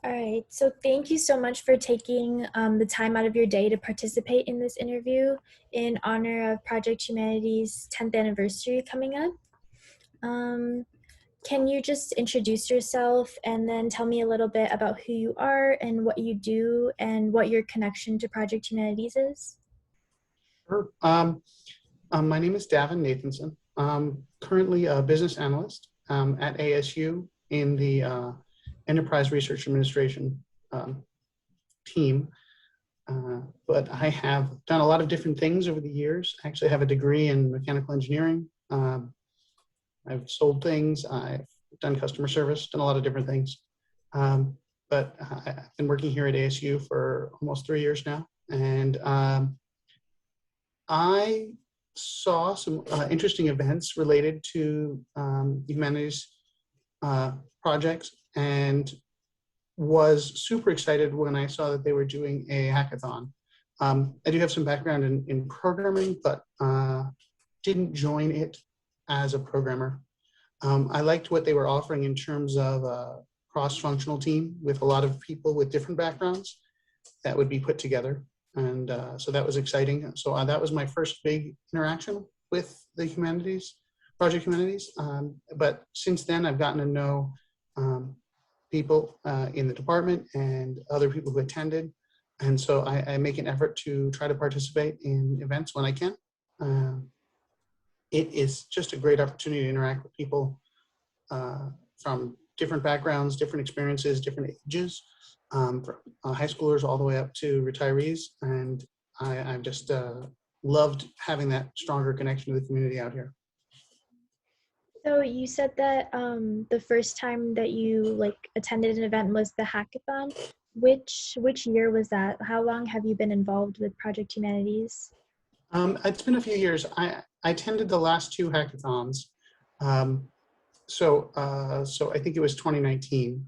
All right, so thank you so much for taking the time out of your day to participate in this interview in honor of Project Humanities' 10th anniversary coming up. Can you just introduce yourself and then tell me a little bit about who you are and what you do and what your connection to Project Humanities is? Sure. My name is Davin Nathanson. I'm currently a business analyst at ASU in the Enterprise Research Administration team. But I have done a lot of different things over the years. I actually have a degree in mechanical engineering. I've sold things, I've done customer service, done a lot of different things. But I've been working here at ASU for almost 3 years now. And I saw some interesting events related to humanities projects and was super excited when I saw that they were doing a hackathon. I do have some background in programming, but didn't join it as a programmer. I liked what they were offering in terms of a cross-functional team with a lot of people with different backgrounds that would be put together. And so that was exciting. So that was my first big interaction with the humanities, Project Humanities. But since then, I've gotten to know people in the department and other people who attended. And so I make an effort to try to participate in events when I can. It is just a great opportunity to interact with people from different backgrounds, different experiences, different ages. From high schoolers all the way up to retirees. And I've just loved having that stronger connection to the community out here. So you said that the first time that you attended an event was the hackathon. Which year was that? How long have you been involved with Project Humanities? It's been a few years. I attended the last 2 hackathons. So I think it was 2019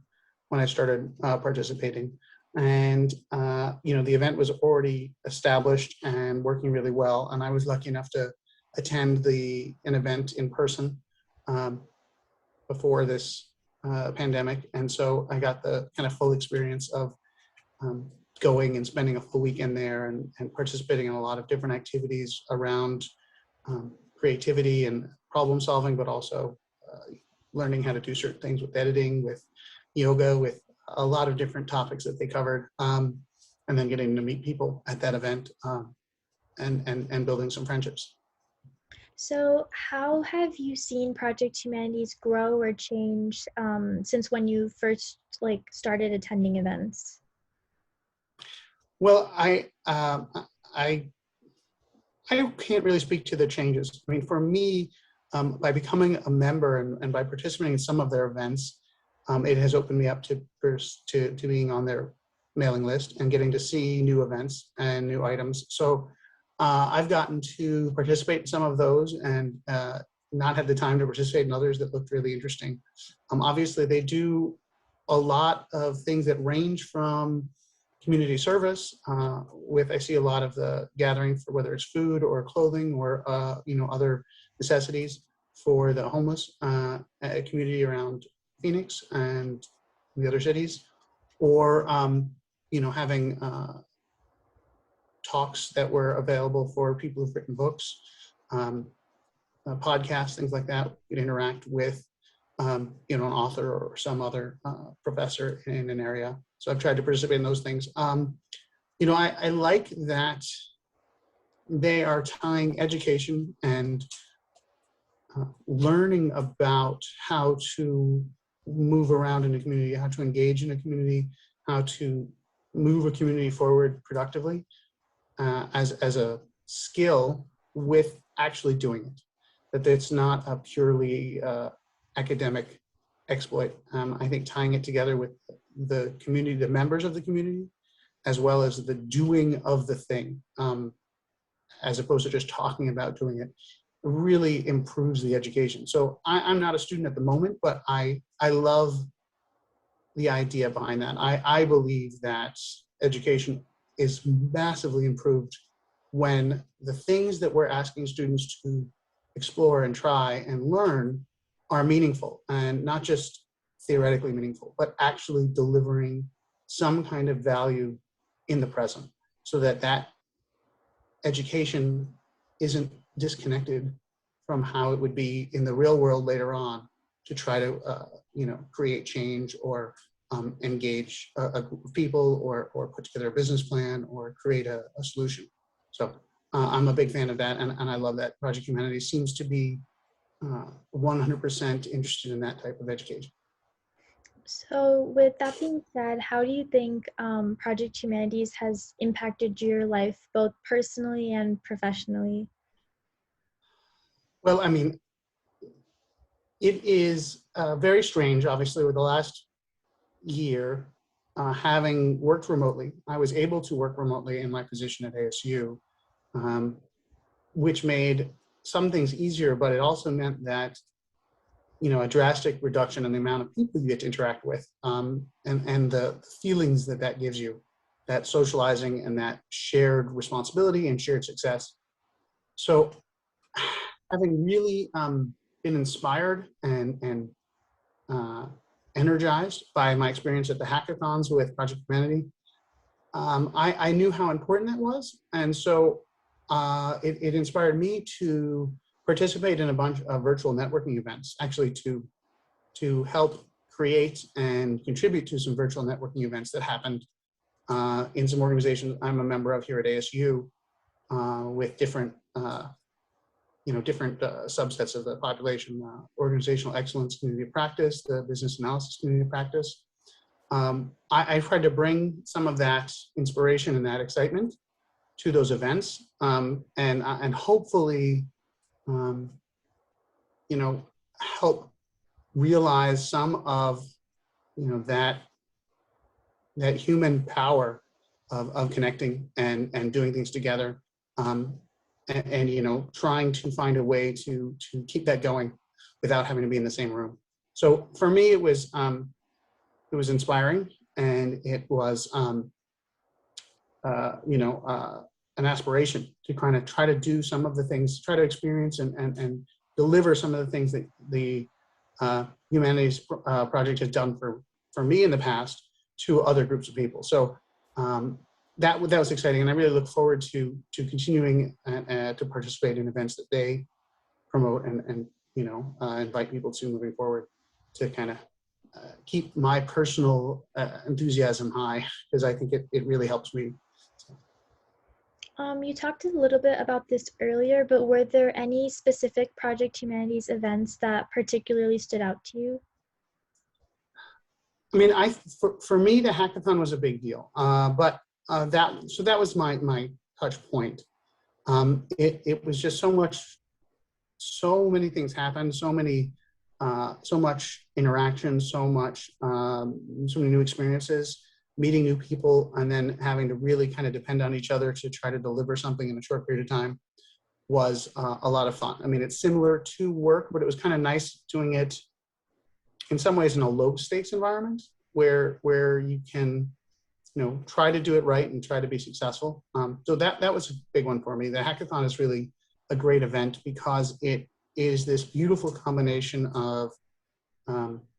when I started participating. And, the event was already established and working really well. And I was lucky enough to attend an event in person before this pandemic. And so I got the kind of full experience of going and spending a full weekend there and participating in a lot of different activities around creativity and problem solving, but also learning how to do certain things with editing, with yoga, with a lot of different topics that they covered, and then getting to meet people at that event and building some friendships. So how have you seen Project Humanities grow or change since when you first started attending events? Well, I can't really speak to the changes. I mean, for me, by becoming a member and by participating in some of their events, it has opened me up to being on their mailing list and getting to see new events and new items. So I've gotten to participate in some of those and not had the time to participate in others that looked really interesting. Obviously, they do a lot of things that range from community service I see a lot of the gathering for whether it's food or clothing or other necessities for the homeless community around Phoenix and the other cities, or having talks that were available for people who've written books, podcasts, things like that. You can interact with an author or some other professor in an area. So I've tried to participate in those things. I like that they are tying education and learning about how to move around in a community, how to engage in a community, how to move a community forward productively as a skill with actually doing it. That it's not a purely academic exploit. I think tying it together with the community, the members of the community, as well as the doing of the thing, as opposed to just talking about doing it, really improves the education. So I'm not a student at the moment, but I love the idea behind that. I believe that education is massively improved when the things that we're asking students to explore and try and learn are meaningful, and not just theoretically meaningful, but actually delivering some kind of value in the present, so that that education isn't disconnected from how it would be in the real world later on to try to create change or engage a group of people or put together a business plan or create a solution. So I'm a big fan of that, and I love that Project Humanities seems to be 100% interested in that type of education. So with that being said, how do you think Project Humanities has impacted your life, both personally and professionally? Well, I mean, it is very strange, obviously, with the last year, having worked remotely. I was able to work remotely in my position at ASU, which made some things easier, but it also meant that a drastic reduction in the amount of people you get to interact with, and the feelings that that gives you, that socializing and that shared responsibility and shared success. So having really been inspired and energized by my experience at the hackathons with Project Humanity, I knew how important that was. And so it inspired me to participate in a bunch of virtual networking events, actually to help create and contribute to some virtual networking events that happened in some organizations I'm a member of here at ASU, with different subsets of the population: organizational excellence community of practice, the business analysis community of practice. I tried to bring some of that inspiration and that excitement to those events, and hopefully, help realize some of that human power of connecting and doing things together, and trying to find a way to keep that going without having to be in the same room. So for me, it was inspiring, and it was an aspiration to kind of try to do some of the things, try to experience and deliver some of the things that the Humanities Project has done for me in the past to other groups of people. So that was exciting, and I really look forward to continuing to participate in events that they promote and invite people to moving forward, to kind of keep my personal enthusiasm high, because I think it really helps me. You talked a little bit about this earlier, but were there any specific Project Humanities events that particularly stood out to you? I mean, for me, the hackathon was a big deal, but that was my touch point. It was just so many things happened, so much interaction, so many new experiences, meeting new people, and then having to really kind of depend on each other to try to deliver something in a short period of time was a lot of fun. I mean, it's similar to work, but it was kind of nice doing it in some ways in a low stakes environment where you can try to do it right and try to be successful. So that was a big one for me. The hackathon is really a great event because it is this beautiful combination of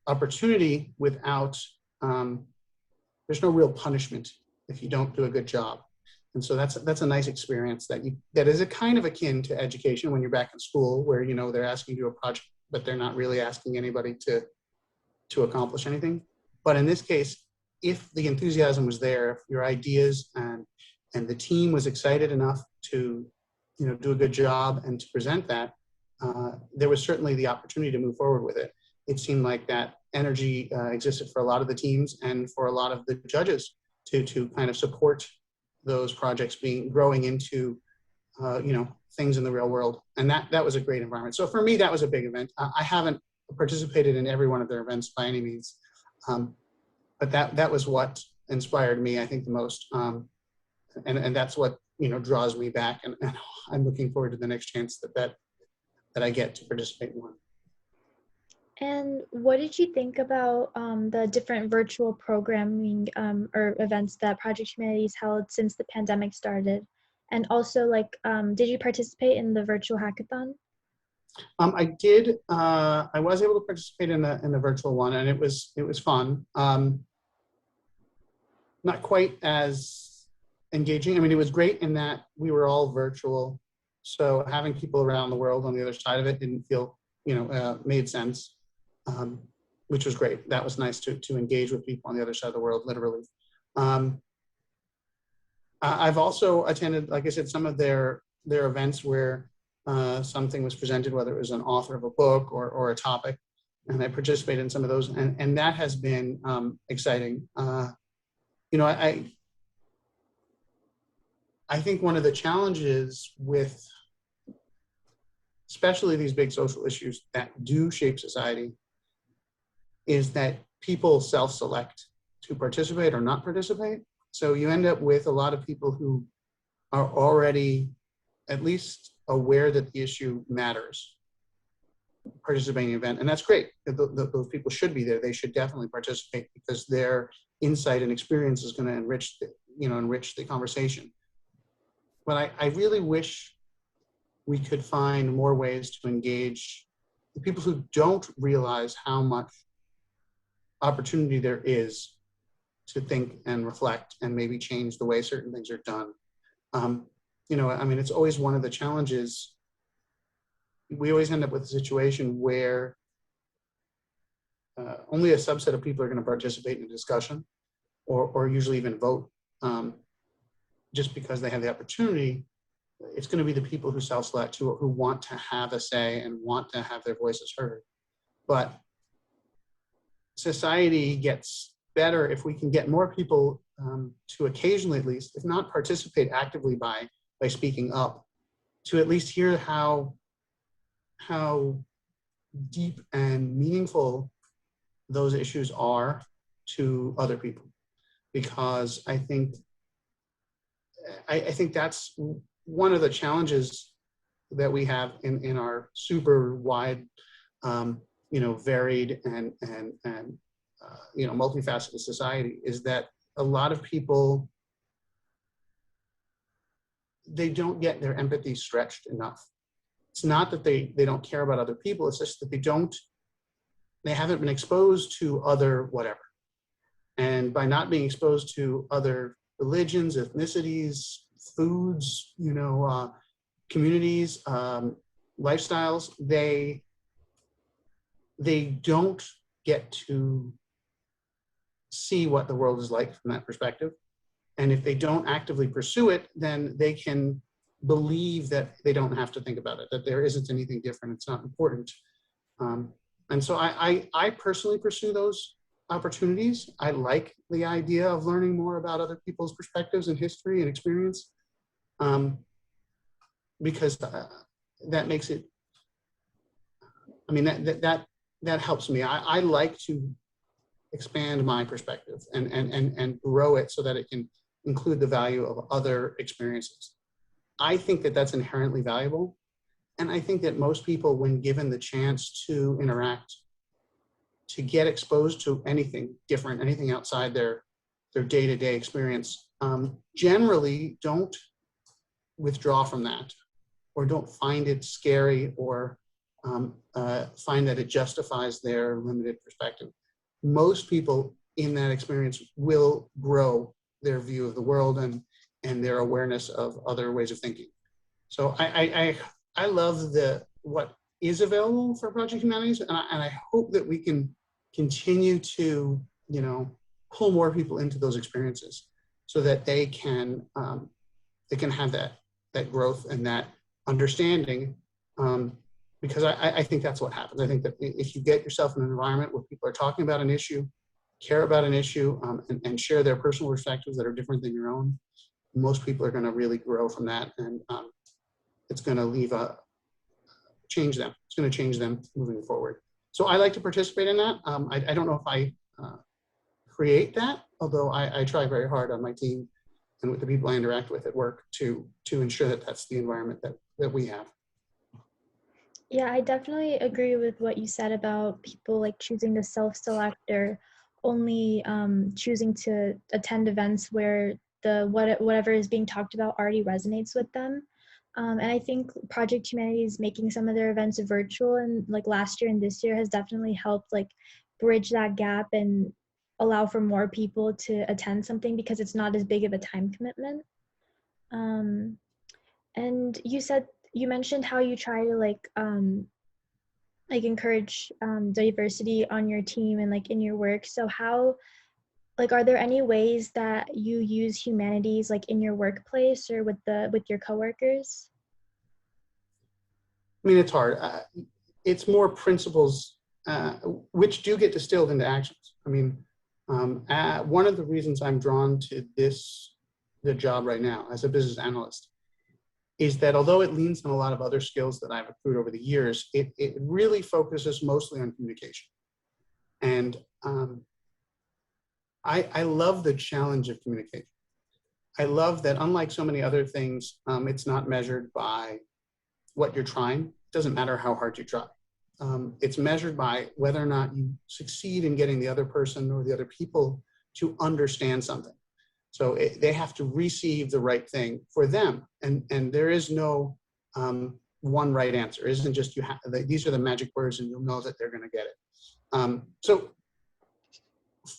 opportunity without, there's no real punishment if you don't do a good job. And so that's a nice experience that is a kind of akin to education when you're back in school, where they're asking you to do a project, but they're not really asking anybody to accomplish anything. But in this case, if the enthusiasm was there, if your ideas and the team was excited enough to do a good job and to present that, there was certainly the opportunity to move forward with it. It seemed like that energy existed for a lot of the teams and for a lot of the judges to kind of support those projects growing into things in the real world. And that was a great environment. So for me, that was a big event. I haven't participated in every one of their events by any means, but that was what inspired me, I think, the most. And that's what draws me back, and I'm looking forward to the next chance that I get to participate in one. And what did you think about the different virtual programming or events that Project Humanities held since the pandemic started? And also, did you participate in the virtual hackathon? I did. I was able to participate in the virtual one, and it was fun. not quite as engaging. I mean, it was great in that we were all virtual. So having people around the world on the other side of it didn't feel, made sense, um, which was great. That was nice to engage with people on the other side of the world, literally. Um, I've also attended, like I said, some of their events where something was presented, whether it was an author of a book or a topic, and I participated in some of those, and that has been exciting. I think one of the challenges with especially these big social issues that do shape society is that people self-select to participate or not participate. So you end up with a lot of people who are already at least aware that the issue matters, participating in the event. And that's great. Those people should be there. They should definitely participate because their insight and experience is going to enrich the conversation. But I really wish we could find more ways to engage the people who don't realize how much opportunity there is to think and reflect and maybe change the way certain things are done. It's always one of the challenges. We always end up with a situation where only a subset of people are going to participate in a discussion or usually even vote just because they have the opportunity. It's going to be the people who self-select, who want to have a say and want to have their voices heard. But society gets better if we can get more people to occasionally, at least, if not participate actively by speaking up, to at least hear how deep and meaningful those issues are to other people. Because I think that's one of the challenges that we have in our super wide, varied and multifaceted society, is that a lot of people, they don't get their empathy stretched enough. It's not that they don't care about other people. It's just that they haven't been exposed to other whatever. And by not being exposed to other religions, ethnicities, foods, communities, lifestyles, they don't get to see what the world is like from that perspective. And if they don't actively pursue it, then they can believe that they don't have to think about it, that there isn't anything different, it's not important. And so I personally pursue those opportunities. I like the idea of learning more about other people's perspectives and history and experience, because that makes it, that helps me. I like to expand my perspective and grow it so that it can include the value of other experiences. I think that that's inherently valuable. And I think that most people, when given the chance to interact, to get exposed to anything different, anything outside their day-to-day experience, generally don't withdraw from that or don't find it scary or find that it justifies their limited perspective. Most people in that experience will grow their view of the world and their awareness of other ways of thinking. So I love what is available for Project Humanities, and I hope that we can continue to pull more people into those experiences so that they can have that growth and that understanding, because I think that's what happens. I think that if you get yourself in an environment where people are talking about an issue, care about an issue, and share their personal perspectives that are different than your own, most people are going to really grow from that, and it's going to change them. It's going to change them moving forward. So I like to participate in that. I don't know if I create that, although I try very hard on my team and with the people I interact with at work to ensure that that's the environment that we have. Yeah, I definitely agree with what you said about people like choosing to self-select or only choosing to attend events where whatever is being talked about already resonates with them. And I think Project Humanities making some of their events virtual and like last year and this year has definitely helped like bridge that gap and allow for more people to attend something because it's not as big of a time commitment. Um, and you mentioned how you try to like encourage diversity on your team and like in your work. So how like are there any ways that you use humanities like in your workplace or with your coworkers? I mean, it's hard. It's more principles uh, which do get distilled into actions. I mean, one of the reasons I'm drawn to the job right now as a business analyst, is that although it leans on a lot of other skills that I've accrued over the years, it really focuses mostly on communication. And I love the challenge of communication. I love that unlike so many other things, it's not measured by what you're trying. It doesn't matter how hard you try. It's measured by whether or not you succeed in getting the other person or the other people to understand something. So they have to receive the right thing for them. And there is no one right answer. It isn't just these are the magic words and you'll know that they're going to get it. So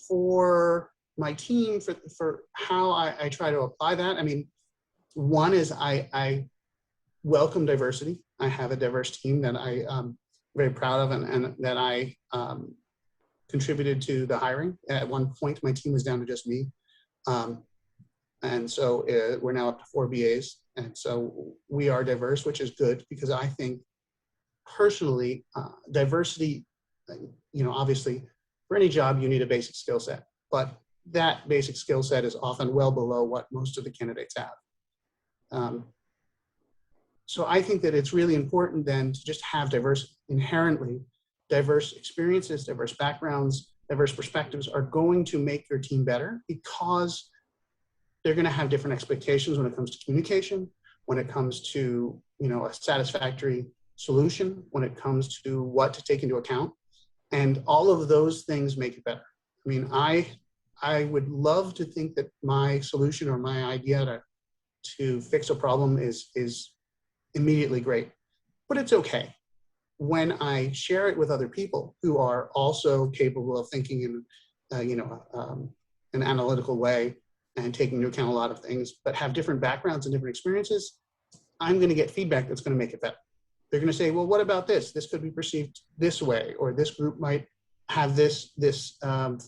for my team, for how I try to apply that, I mean, one is I welcome diversity. I have a diverse team that I'm very proud of and that I contributed to the hiring. At one point, my team was down to just me. And so we're now up to 4 BAs. And so we are diverse, which is good because I think personally, diversity, obviously for any job, you need a basic skill set, but that basic skill set is often well below what most of the candidates have. So I think that it's really important then to just have diversity. Inherently, diverse experiences, diverse backgrounds, diverse perspectives are going to make your team better because they're going to have different expectations when it comes to communication, when it comes to a satisfactory solution, when it comes to what to take into account. And all of those things make it better. I mean, I would love to think that my solution or my idea to fix a problem is immediately great, but it's okay. When I share it with other people who are also capable of thinking in an analytical way and taking into account a lot of things, but have different backgrounds and different experiences, I'm going to get feedback that's going to make it better. They're going to say, well, what about this? This could be perceived this way, or this group might have this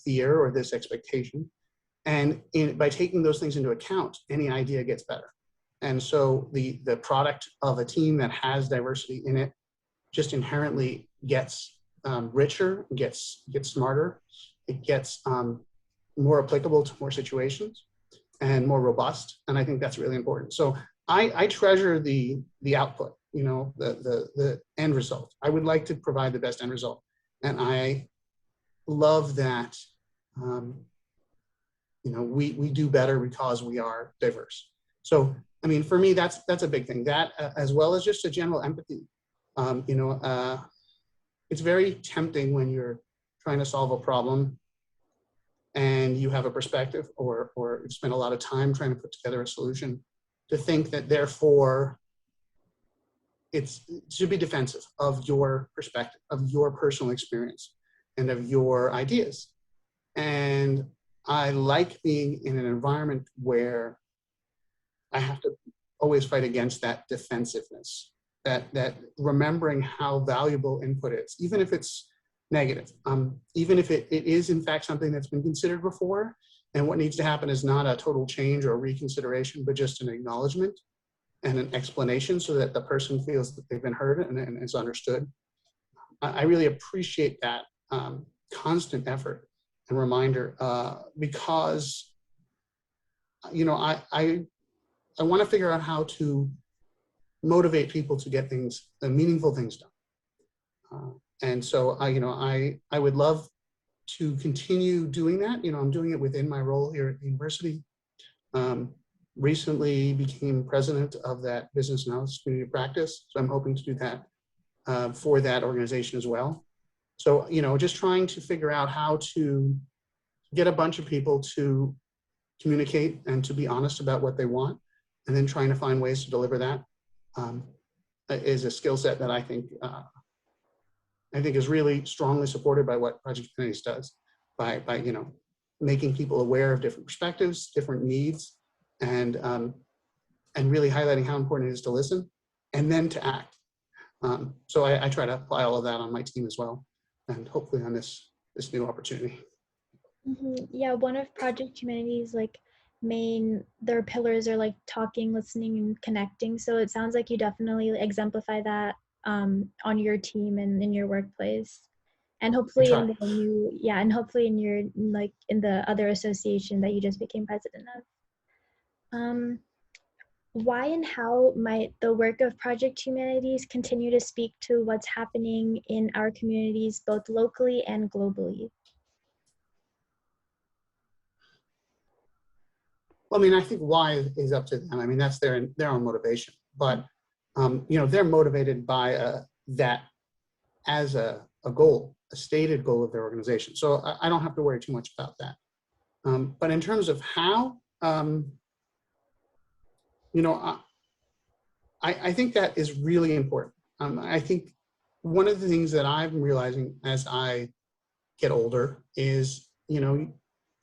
fear or this expectation. And by taking those things into account, any idea gets better. And so the product of a team that has diversity in it just inherently gets richer, gets smarter, it gets more applicable to more situations and more robust. And I think that's really important. So I treasure the output, the end result. I would like to provide the best end result. And I love that, we do better because we are diverse. So, I mean, for me, that's a big thing. That as well as just a general empathy. It's very tempting when you're trying to solve a problem and you have a perspective or you've spent a lot of time trying to put together a solution, to think that therefore it should be defensive of your perspective, of your personal experience, and of your ideas. And I like being in an environment where I have to always fight against that defensiveness, that remembering how valuable input is, even if it's negative, even if it is in fact something that's been considered before, and what needs to happen is not a total change or reconsideration, but just an acknowledgement and an explanation so that the person feels that they've been heard and is understood. I really appreciate that constant effort and reminder because, I want to figure out how to motivate people to get things, meaningful things done. And so I would love to continue doing that. I'm doing it within my role here at the university. Recently became president of that business analysis community of practice. So I'm hoping to do that for that organization as well. So, just trying to figure out how to get a bunch of people to communicate and to be honest about what they want, and then trying to find ways to deliver that is a skill set that I think is really strongly supported by what Project Humanities does, by making people aware of different perspectives, different needs, and really highlighting how important it is to listen and then to act. So I try to apply all of that on my team as well, and hopefully on this new opportunity. Yeah, one of Project Humanity's like their pillars are like talking, listening, and connecting. So it sounds like you definitely exemplify that on your team and in your workplace, and I hopefully try. in the new and hopefully in your like in the other association that you just became president of. Why and how might the work of Project Humanities continue to speak to what's happening in our communities, both locally and globally? Well, I mean, I think why is up to them. I mean, that's their own motivation. But they're motivated by that as a goal, a stated goal of their organization. So I don't have to worry too much about that. But in terms of how, I think that is really important. I think one of the things that I'm realizing as I get older is,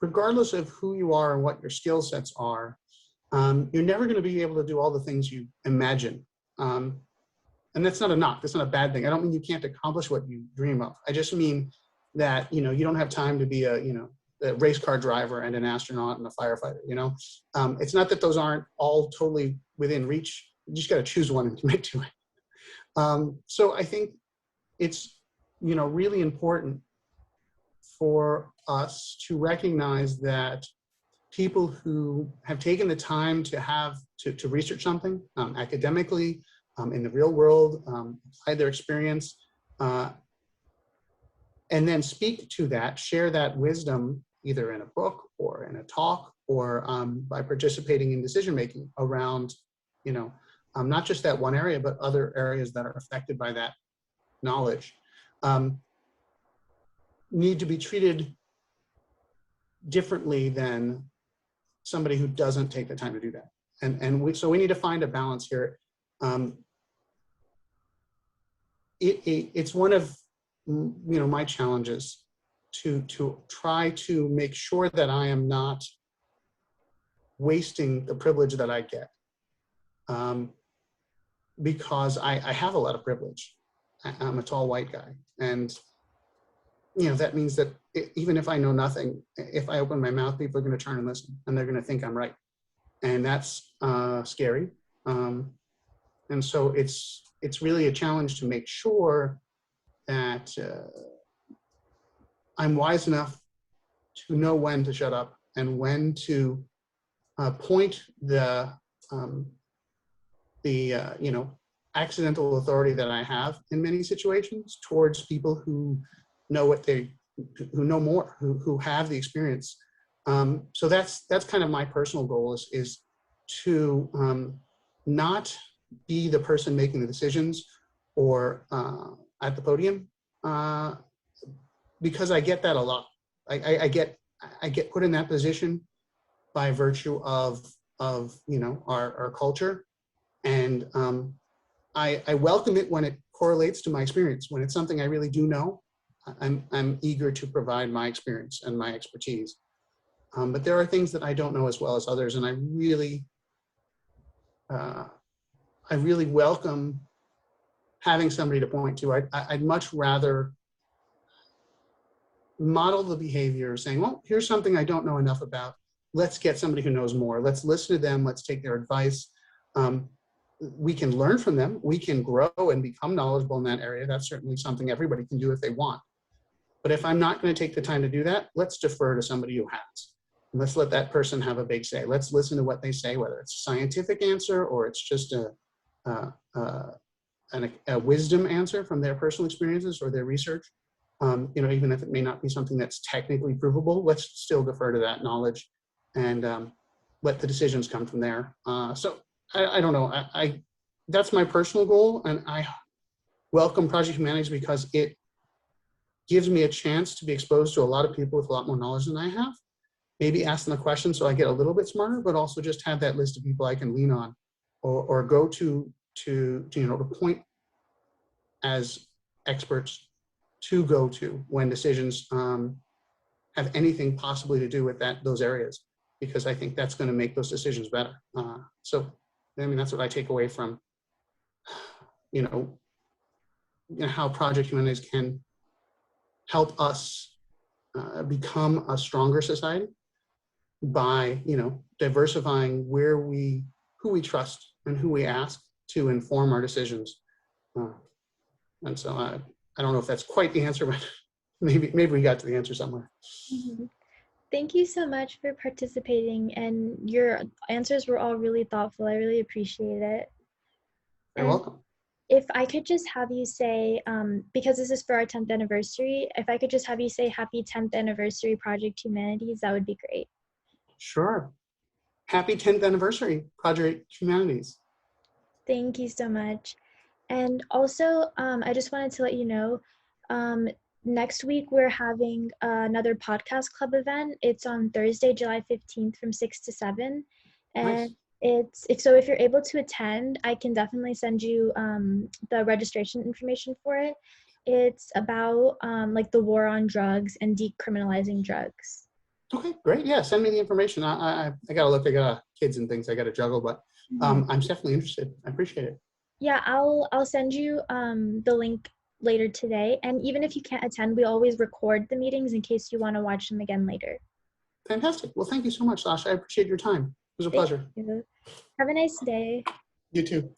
regardless of who you are and what your skill sets are, you're never going to be able to do all the things you imagine. And that's not a knock. That's not a bad thing. I don't mean you can't accomplish what you dream of. I just mean that, you don't have time to be a race car driver and an astronaut and a firefighter. It's not that those aren't all totally within reach. You just got to choose one and commit to it. So I think it's, really important for us to recognize that people who have taken the time to research something academically, in the real world, apply their experience, and then speak to that, share that wisdom either in a book or in a talk or by participating in decision-making around, not just that one area, but other areas that are affected by that knowledge, need to be treated differently than somebody who doesn't take the time to do that. So we need to find a balance here. It's one of my challenges to try to make sure that I am not wasting the privilege that I get, because I have a lot of privilege. I'm a tall white guy, and that means that even if I know nothing, if I open my mouth, people are going to turn and listen, and they're going to think I'm right, and that's scary. And so it's really a challenge to make sure that I'm wise enough to know when to shut up and when to point the accidental authority that I have in many situations towards people who know who know more, who have the experience. So that's kind of my personal goal is to not be the person making the decisions or at the podium, because I get that a lot. I get put in that position by virtue of our culture, and I welcome it when it correlates to my experience. When it's something I really do know, I'm eager to provide my experience and my expertise. But there are things that I don't know as well as others, and I really welcome having somebody to point to. I'd much rather model the behavior saying, well, here's something I don't know enough about. Let's get somebody who knows more. Let's listen to them. Let's take their advice. We can learn from them. We can grow and become knowledgeable in that area. That's certainly something everybody can do if they want. But if I'm not going to take the time to do that, let's defer to somebody who has. And let's let that person have a big say. Let's listen to what they say, whether it's a scientific answer or it's just a wisdom answer from their personal experiences or their research. Even if it may not be something that's technically provable, let's still defer to that knowledge and let the decisions come from there. So I don't know. That's my personal goal, and I welcome Project Humanities because it gives me a chance to be exposed to a lot of people with a lot more knowledge than I have. Maybe ask them a question so I get a little bit smarter, but also just have that list of people I can lean on or go to point as experts to go to when decisions have anything possibly to do with those areas, because I think that's going to make those decisions better. So, I mean, that's what I take away from, how Project Humanities can help us become a stronger society by, diversifying who we trust and who we ask to inform our decisions. And so I don't know if that's quite the answer, but maybe we got to the answer somewhere. Mm-hmm. Thank you so much for participating, and your answers were all really thoughtful. I really appreciate it. You're And welcome. if I could just have you say, because this is for our 10th anniversary, if I could just have you say happy 10th anniversary Project Humanities, that would be great. Sure. Happy 10th anniversary, Project Humanities. Thank you so much. And also, I just wanted to let you know, next week we're having another podcast club event. It's on Thursday, July 15th from 6 to 7. Nice. And if you're able to attend, I can definitely send you the registration information for it. It's about like the war on drugs and decriminalizing drugs. Okay, great. Yeah, send me the information. I gotta look. I got kids and things I gotta juggle, but Mhm. I'm definitely interested. I appreciate it. Yeah, I'll send you the link later today. And even if you can't attend, we always record the meetings in case you want to watch them again later. Fantastic. Well, thank you so much, Sasha. I appreciate your time. It was a Thank pleasure. you. Have a nice day. You too.